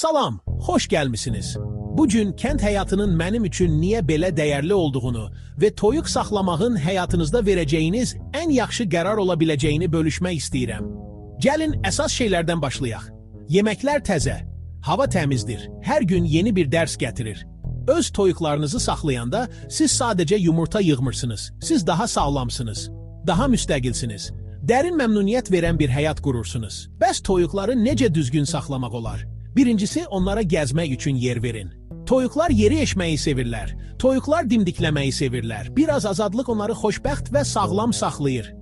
Salam, hoş gelmişsiniz. Bugün kent hayatının benim için niye belə değerli olduğunu ve toyuq saxlamağın hayatınızda vereceğiniz en yaxşı qərar olabileceğini bölüşmək istəyirəm. Gəlin əsas şeylerden başlayaq. Yemekler təzə, hava təmizdir, her gün yeni bir ders getirir. Öz toyuqlarınızı saxlayanda siz sadece yumurta yığmırsınız. Siz daha sağlamsınız, daha müstəqilsiniz. Dərin məmnuniyyət verən bir həyat qurursunuz. Bəs toyuqları necə düzgün saxlamaq olar? Birincisi, onlara gezmek için yer verin. Toyuqlar yeri eşmeyi sevirler. Toyuqlar dimdiklemeyi sevirler. Biraz azadlık onları xoşbəxt ve sağlam saxlayır.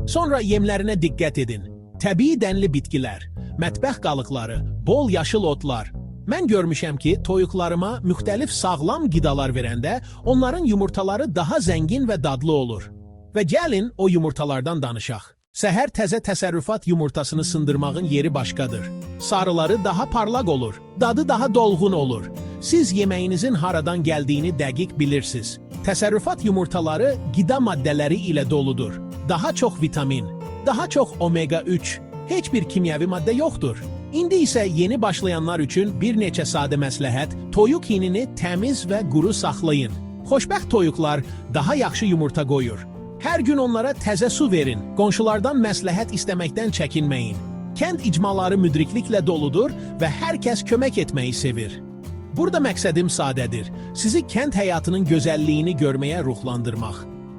Sonra yemlerine dikkat edin. Təbii dənli bitkilər, mətbəx qalıqları, bol yaşıl otlar. Mən görmüşəm ki, toyuqlarıma müxtəlif sağlam qidalar verəndə onların yumurtaları daha zəngin ve dadlı olur. Ve gəlin o yumurtalardan danışaq. Səhər təzə təsərrüfat yumurtasını sındırmağın yeri başqadır. Sarıları daha parlak olur, dadı daha dolğun olur. Siz yemeğinizin haradan geldiğini dəqiq bilirsiniz. Təsərrüfat yumurtaları qida maddeleri ile doludur. Daha çok vitamin, daha çok omega 3, hiçbir kimyevi madde yoktur. İndi ise yeni başlayanlar için bir neçə sadə məsləhət, toyuq hinini təmiz ve quru saxlayın. Xoşbəxt toyuqlar daha yaxşı yumurta qoyur. Her gün onlara təzə su verin. Qonşulardan məsləhət istemekten çekinmeyin. Kent icmaları müdriklikle doludur ve herkes kömək etmeyi sevir. Burada məqsədim sadədir. Sizi kent hayatının gözəlliğini görmeye ruhlandırmaq.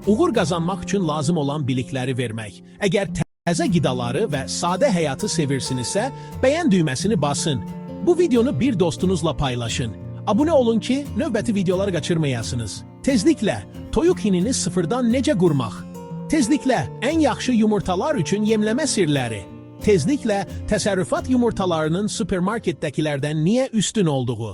Uğur qazanmaq için lazım olan bilikləri vermək. Eğer təzə qidaları ve sade hayatı sevirsinizsə, beğen düğmesini basın. Bu videonu bir dostunuzla paylaşın. Abone olun ki növbəti videoları kaçırmayasınız. Tezliklə toyuq hinini sıfırdan necə qurmaq? Tezliklə en yaxşı yumurtalar üçün yemləmə sirləri. Tezliklə təsərrüfat yumurtalarının süpermarketdəkilərdən niyə üstün olduğu.